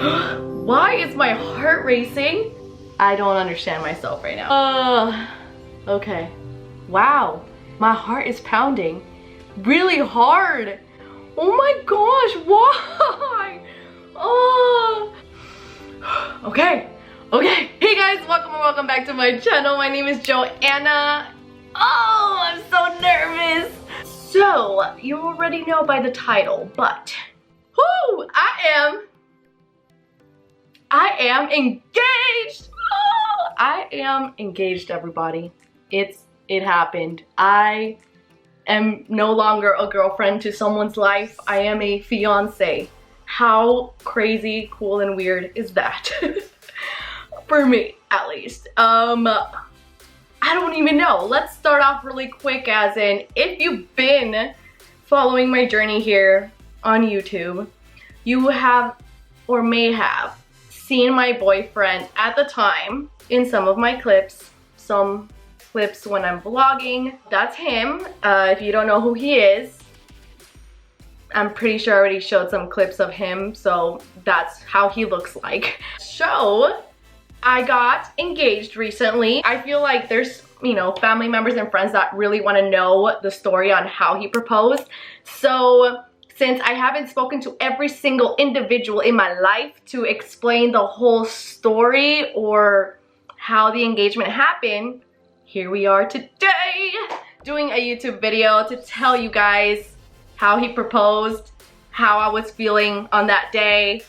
Why is my heart racing? I don't understand myself right now. Okay. Wow, my heart is pounding really hard. Oh my gosh, why? Oh. Okay. Hey guys, welcome back to my channel. My name is Joanna. Oh, I'm so nervous. So, you already know by the title, but whoo, I am engaged. Oh, I am engaged, everybody. It happened. I am no longer a girlfriend to someone's life. I am a fiance. How crazy, cool, and weird is that? For me, at least. I don't even know. Let's start off really quick, as in, if you've been following my journey here on YouTube, you have or may have seen my boyfriend at the time in some of my clips, some clips when I'm vlogging. That's him. If you don't know who he is, I'm pretty sure I already showed some clips of him, so that's how he looks like. So, I got engaged recently. I feel like there's, you know, family members and friends that really want to know the story on how he proposed. So, since I haven't spoken to every single individual in my life to explain the whole story or how the engagement happened, here we are today doing a YouTube video to tell you guys how he proposed, how I was feeling on that day.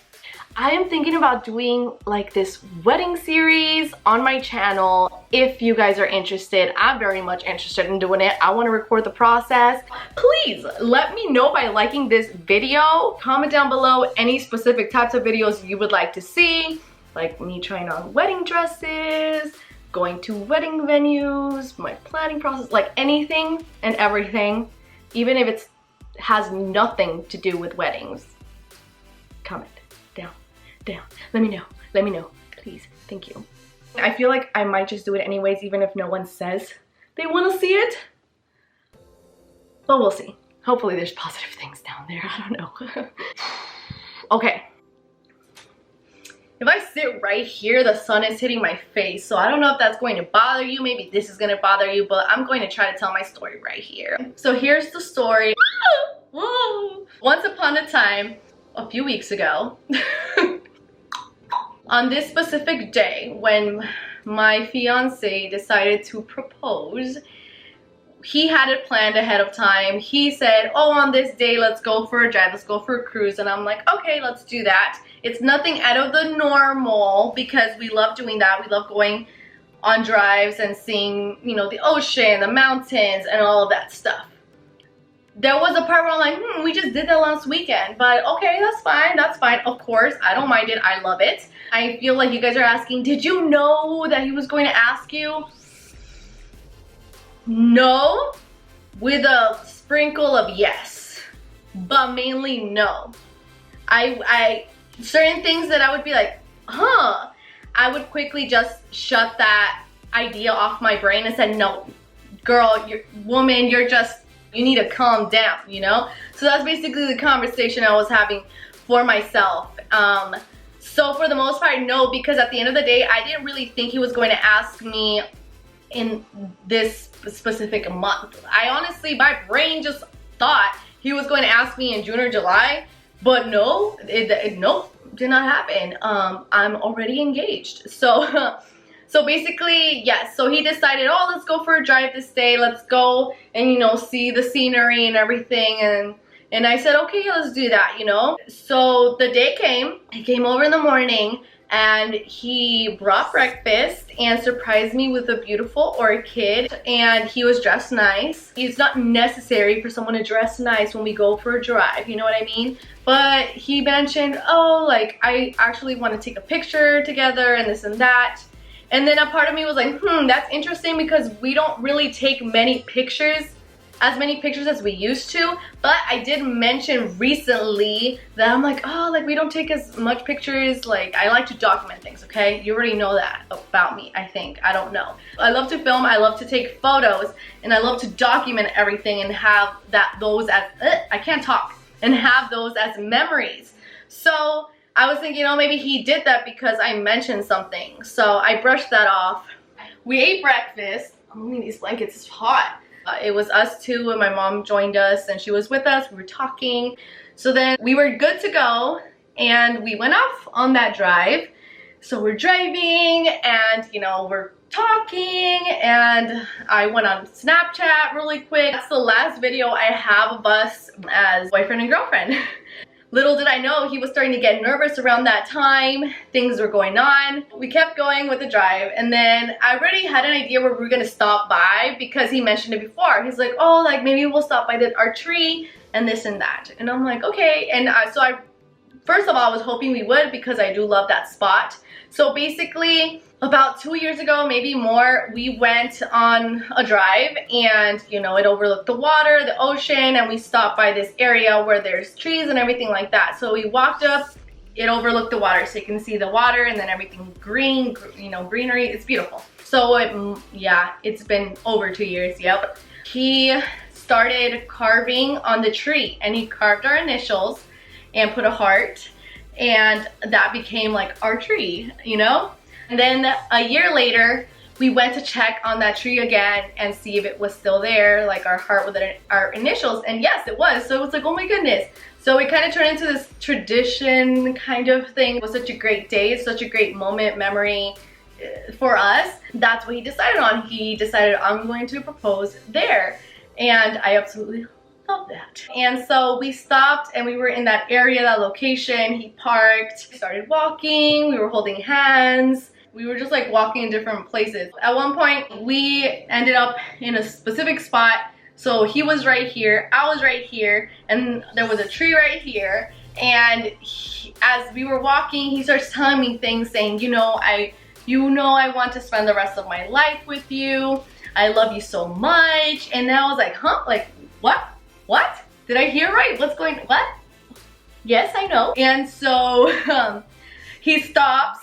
I am thinking about doing like this wedding series on my channel. If you guys are interested, I'm very much interested in doing it. I want to record the process. Please let me know by liking this video. Comment down below any specific types of videos you would like to see, like me trying on wedding dresses, going to wedding venues, my planning process, like anything and everything, even if it has nothing to do with weddings. Comment down. Let me know, please. Thank you. I feel like I might just do it anyways, even if no one says they want to see it. But we'll see. Hopefully there's positive things down there. I don't know. Okay. If I sit right here, the sun is hitting my face, so I don't know if that's going to bother you. Maybe this is going to bother you, but I'm going to try to tell my story right here. So here's the story. Once upon a time, a few weeks ago, on this specific day when my fiance decided to propose, he had it planned ahead of time. He said, oh, on this day, let's go for a drive, let's go for a cruise. And I'm like, okay, let's do that. It's nothing out of the normal because we love doing that. We love going on drives and seeing, you know, the ocean, the mountains, and all of that stuff. There was a part where I'm like, we just did that last weekend, but okay, that's fine. Of course, I don't mind it. I love it. I feel like you guys are asking, did you know that he was going to ask you? No, with a sprinkle of yes, but mainly no. Certain things that I would be like, I would quickly just shut that idea off my brain and said, no, girl, you need to calm down, you know? So that's basically the conversation I was having for myself. So for the most part, no, because at the end of the day, I didn't really think he was going to ask me in this specific month. I honestly, my brain just thought he was going to ask me in June or July, but no, nope, did not happen. I'm already engaged. So basically, yes, so he decided, oh, let's go for a drive this day. Let's go and, you know, see the scenery and everything. And I said, okay, let's do that, you know. So the day came. He came over in the morning and he brought breakfast and surprised me with a beautiful orchid. And he was dressed nice. It's not necessary for someone to dress nice when we go for a drive, you know what I mean? But he mentioned, oh, like, I actually want to take a picture together and this and that. And then a part of me was like, that's interesting because we don't really take as many pictures as we used to. But I did mention recently that I'm like, oh, like we don't take as much pictures. Like, I like to document things, okay? You already know that about me, I think. I don't know. I love to film, I love to take photos, and I love to document everything and have those as, I can't talk, and have those as memories. So I was thinking, oh, maybe he did that because I mentioned something. So I brushed that off. We ate breakfast. Oh, these blankets is hot. It was us two and my mom joined us and she was with us. We were talking. So then we were good to go and we went off on that drive. So we're driving and, you know, we're talking and I went on Snapchat really quick. That's the last video I have of us as boyfriend and girlfriend. Little did I know he was starting to get nervous around that time. Things were going on. We kept going with the drive and then I already had an idea where we were gonna stop by because he mentioned it before. He's like, oh, like maybe we'll stop by our tree and this and that. And I'm like, okay. And first of all, I was hoping we would because I do love that spot. So basically, about 2 years ago, maybe more, we went on a drive and, you know, it overlooked the water, the ocean, and we stopped by this area where there's trees and everything like that. So we walked up, it overlooked the water, so you can see the water and then everything green, you know, greenery. It's beautiful. So yeah, it's been over 2 years, yep. He started carving on the tree and he carved our initials and put a heart and that became like our tree, you know? And then a year later, we went to check on that tree again and see if it was still there, like our heart with our initials, and yes, it was. So it was like, oh my goodness. So it kind of turned into this tradition kind of thing. It was such a great day, such a great moment, memory for us. That's what he decided on. He decided, I'm going to propose there. And I absolutely love that. And so we stopped and we were in that area, that location. He parked, we started walking, we were holding hands. We were just like walking in different places. At one point, we ended up in a specific spot. So he was right here, I was right here, and there was a tree right here. And as we were walking, he starts telling me things saying, you know, I want to spend the rest of my life with you. I love you so much. And then I was like, huh? Like, what? What? Did I hear right? What's going, what? Yes, I know. And so he stops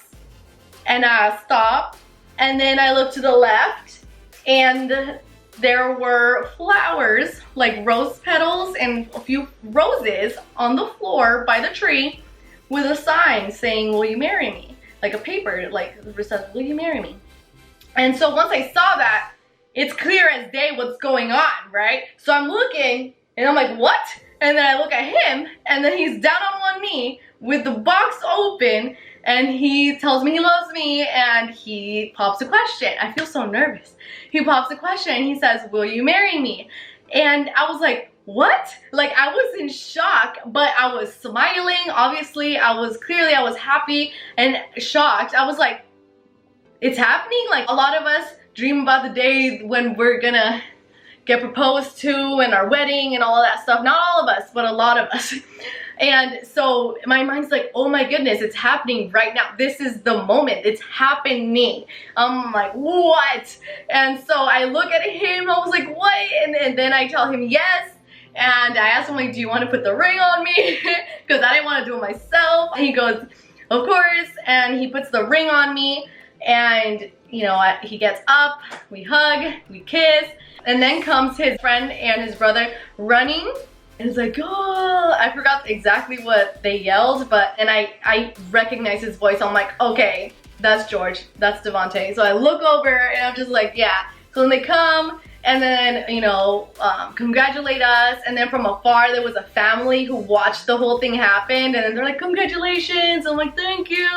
and I stop. And then I look to the left and there were flowers, like rose petals and a few roses on the floor by the tree with a sign saying, will you marry me? Like a paper, like it says, will you marry me? And so once I saw that, it's clear as day what's going on, right? So I'm looking and I'm like, what? And then I look at him and then he's down on one knee with the box open and he tells me he loves me and he pops a question. I feel so nervous. He pops a question and he says, will you marry me? And I was like, what? Like I was in shock, but I was smiling. Obviously, I was happy and shocked. I was like, it's happening? Like a lot of us dream about the day when we're gonna get proposed to and our wedding and all of that stuff. Not all of us, but a lot of us. And so my mind's like, oh my goodness, it's happening right now. This is the moment. It's happening. I'm like, what? And so I look at him, I was like, what? And then I tell him yes. And I asked him, like, do you want to put the ring on me? Because I didn't want to do it myself. And he goes, of course. And he puts the ring on me. And, you know, he gets up, we hug, we kiss. And then comes his friend and his brother running. And it's like, oh, I forgot exactly what they yelled, but, and I recognize his voice. I'm like, okay, that's George, that's Devontae. So I look over and I'm just like, yeah. So then they come and then, you know, congratulate us. And then from afar, there was a family who watched the whole thing happen. And then they're like, congratulations. I'm like, thank you.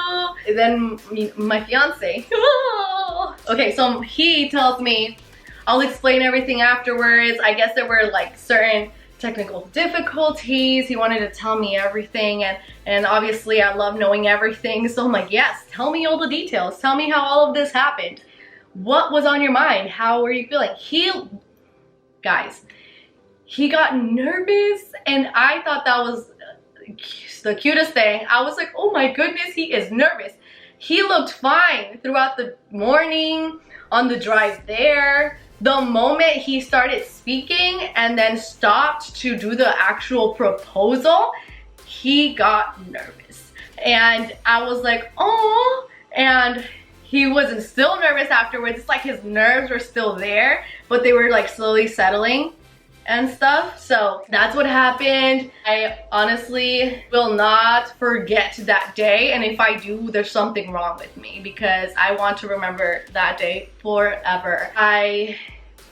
And then my fiance, oh. Okay, so he tells me, I'll explain everything afterwards. I guess there were like certain technical difficulties. He wanted to tell me everything and obviously I love knowing everything. So I'm like, yes, tell me all the details. Tell me how all of this happened. What was on your mind? How were you feeling? Guys, he got nervous and I thought that was the cutest thing. I was like, oh my goodness, he is nervous. He looked fine throughout the morning, on the drive there. The moment he started speaking and then stopped to do the actual proposal, he got nervous. And I was like, oh, and he wasn't still nervous afterwards. It's like his nerves were still there, but they were like slowly settling. and stuff. So that's what happened. I honestly will not forget that day, and if I do, there's something wrong with me, because I want to remember that day forever. I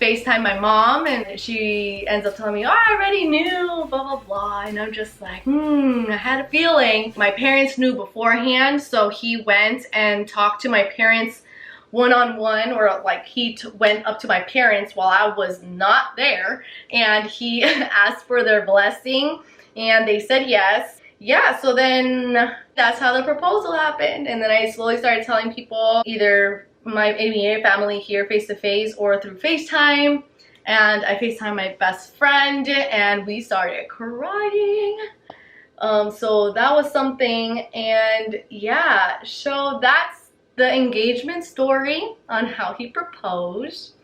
FaceTime my mom and she ends up telling me, oh, I already knew, blah, blah, blah. And I'm just like, I had a feeling. My parents knew beforehand, so he went and talked to my parents one-on-one, or like he went up to my parents while I was not there, and he asked for their blessing and they said yes. Yeah, so then that's how the proposal happened. And then I slowly started telling people, either my immediate family here face to face or through FaceTime, and I FaceTime my best friend and we started crying. So that was something, and yeah, so that's the engagement story on how he proposed.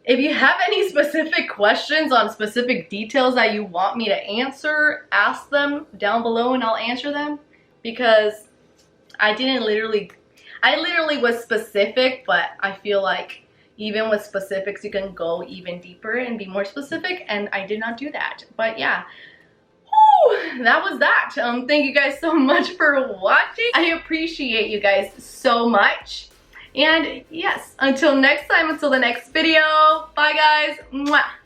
If you have any specific questions on specific details that you want me to answer, ask them down below and I'll answer them, because I literally was specific, but I feel like even with specifics you can go even deeper and be more specific, and I did not do that. But yeah, that was that. Thank you guys so much for watching. I appreciate you guys so much. And yes, until next time, until the next video, bye guys. Mwah.